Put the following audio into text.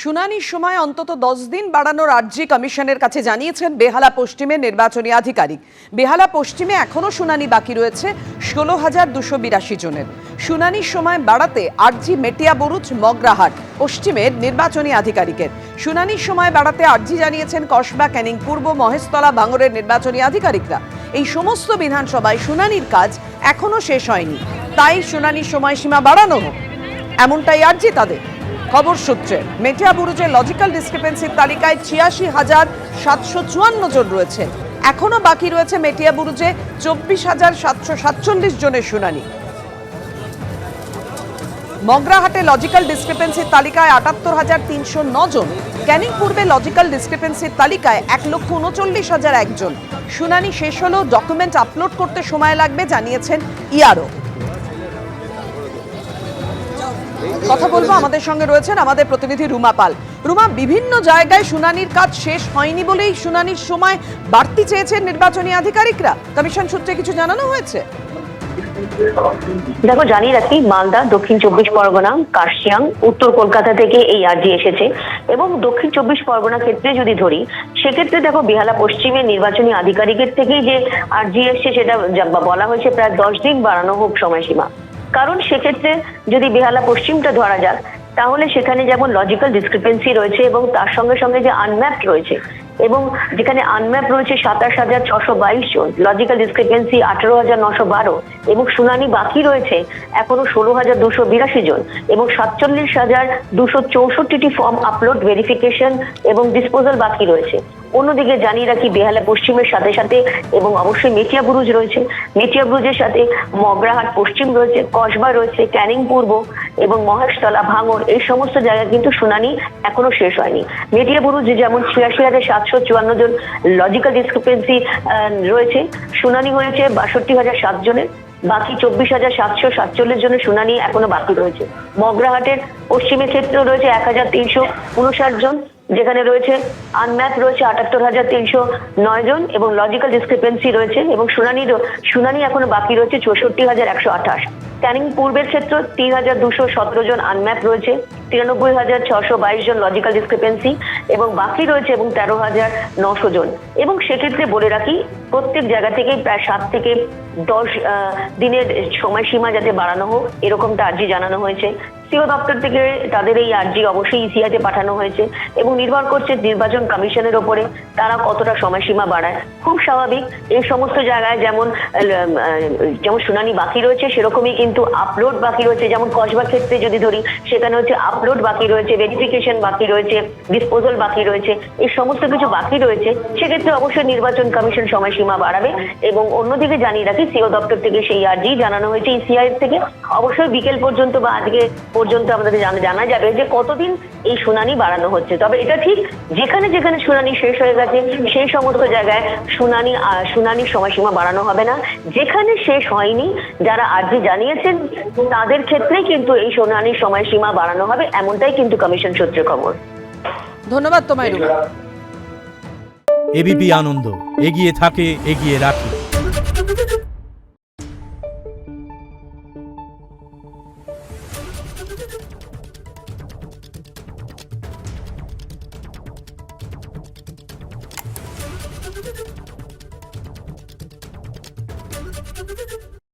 শুনানির সময় অন্তত 10 দিন বাড়ানোর আর্জি কমিশনের কাছে জানিয়েছেন বেহালা পশ্চিমের নির্বাচনী আধিকারিক। বেহালা পশ্চিমে এখনো শুনানি বাকি রয়েছে 16,282 জনের। শুনানির সময় বাড়াতে আর্জি মেটিয়াবুরুজ মগরাহাট পশ্চিমের নির্বাচনী আধিকারিকের। শুনানির সময় বাড়াতে আর্জি জানিয়েছেন কসবা, ক্যানিং পূর্ব, মহেশতলা, ভাঙড়ের নির্বাচনী আধিকারিকরা। এই সমস্ত বিধানসভায় শুনানির কাজ এখনো শেষ হয়নি, তাই শুনানির সময়সীমা বাড়ানো হোক, এমনটাই আর্জি তাদের। খবর সূত্রে মেটিয়াবুরুজের লজিক্যাল ডিসক্রিপেন্সির তালিকায় 86,754 জন রয়েছে। এখনো বাকি রয়েছে মেটিয়াবুরুজে 24,747 জনের শুনানি। মগরাহাটে লজিক্যাল ডিসক্রিপেন্সির তালিকায় 78,309 জন। ক্যানিং পূর্বে লজিক্যাল ডিসক্রিপেন্সির তালিকায় 1,39,001 জন। শুনানি শেষ হলেও ডকুমেন্ট আপলোড করতে সময় লাগবে জানিয়েছেন ইআরও। কথা বলবো, আমাদের সঙ্গে রয়েছেন আমাদের প্রতিনিধি রুমা পাল। রুমা, বিভিন্ন জায়গায় শুনানির কাজ শেষ হয়নি বলেই শুনানির সময় বাড়তি চেয়েছেন নির্বাচনী আধিকারিকরা, কমিশন সূত্রে কিছু জানানো হয়েছে? দেখো, জানিয়ে রাখি, মালদা, দক্ষিণ 24 পরগনা, কার্শিয়াং, উত্তর কলকাতা থেকে এই আর্জি এসেছে। এবং দক্ষিণ 24 পরগনা ক্ষেত্রে যদি ধরি, সেক্ষেত্রে দেখো বেহালা পশ্চিমের নির্বাচনী আধিকারিকের থেকেই যে আর্জি এসছে সেটা বলা হয়েছে প্রায় 10 দিন বাড়ানো হোক সময়সীমা। কারণ সেক্ষেত্রে যদি বেহালা পশ্চিমটা ধরা যাক, তাহলে সেখানে যেমন লজিক্যাল ডিসক্রিপেন্সি রয়েছে এবং তার সঙ্গে সঙ্গে যে আনম্যাপড রয়েছে, এবং যেখানে আনম্যাপ রয়েছে 27,622 জন, লজিক্যাল ডিসক্রিপেন্সি 18,912, এবং শুনানি বাকি রয়েছে এখনো 16,282 জন, এবং 47,264টি ফর্ম আপলোড, ভেরিফিকেশন এবং ডিসপোজাল বাকি রয়েছে। অন্যদিকে জানিয়ে রাখি, বেহালা পশ্চিমের সাথে সাথে এবং অবশ্যই মেটিয়াবুরুজ রয়েছে, মেটিয়াবুরুজের সাথে মগরাহাট পশ্চিম রয়েছে, কসবা রয়েছে, ক্যানিং পূর্ব এবং মহেশতলা, ভাঙড়, এই সমস্ত জায়গায় কিন্তু শুনানি এখনো শেষ হয়নি। মেটিয়াবুরুজ যেমন 86,754 জন লজিক্যাল ডিসক্রিপেন্সি রয়েছে, শুনানি হয়েছে 62,007 জনের, বাকি 24,747 জনের শুনানি এখনো বাকি রয়েছে। মগরাহাটের পশ্চিমের ক্ষেত্রে রয়েছে 1,359 জন, যেখানে রয়েছে আনম্যাপ রয়েছে 78,309 জন এবং লজিক্যাল ডিসক্রিপেন্সি রয়েছে, এবং শুনানি এখনো বাকি রয়েছে 64,128। ক্যানিং পূর্বের ক্ষেত্রে 3,217 জন আনম্যাপ রয়েছে, 93,622 জন লজিক্যাল ডিসক্রিপেন্সি এবং বাকি রয়েছে এবং 13,900 জন। এবং সেক্ষেত্রে বলে রাখি, প্রত্যেক জায়গা থেকে প্রায় 7 থেকে 10 দিনের সময়সীমা যাতে বাড়ানো হোক, এরকমটা আর্জি জানানো হয়েছে। সিও দপ্তর থেকে তাদের এই আর্জি অবশ্যই ইসিআইতে পাঠানো হয়েছে এবং নির্ভর করছে নির্বাচন কমিশনের ওপরে তারা কতটা সময়সীমা বাড়ায়। খুব স্বাভাবিক, এই সমস্ত জায়গায় যেমন শুনানি বাকি রয়েছে, সেরকমই কিন্তু আপলোড বাকি রয়েছে। যেমন কসবা ক্ষেত্রে যদি ধরি, সেখানে হচ্ছে আপলোড বাকি রয়েছে, ভেরিফিকেশন বাকি রয়েছে, ডিসপোজাল বাকি রয়েছে, এই সমস্ত কিছু বাকি রয়েছে। সেক্ষেত্রে অবশ্যই নির্বাচন কমিশন সময়সীমা বাড়াবে। এবং অন্যদিকে জানিয়ে রাখি, সিও দপ্তর থেকে সেই আর্জি জানানো হয়েছে ইসিআই থেকে। অবশ্যই বিকেল পর্যন্ত বা আজকে পর্যন্ত আমাদের জানা যাবে যে কতদিন এই শুনানি বাড়ানো হচ্ছে। তবে এটা ঠিক, যেখানে যেখানে শুনানি শেষ হয়ে গেছে সেই সমস্ত জায়গায় শুনানির সময়সীমা বাড়ানো হবে না। যেখানে শেষ হয়নি, যারা আর্জি জানিয়েছেন তাদের ক্ষেত্রেই কিন্তু এই শুনানির সময়সীমা বাড়ানো হবে, এমনটাই কিন্তু কমিশন সূত্রে খবর। ধন্যবাদ তোমায় রুমা। এবিপি আনন্দ, এগিয়ে থাকে, এগিয়ে রাখে।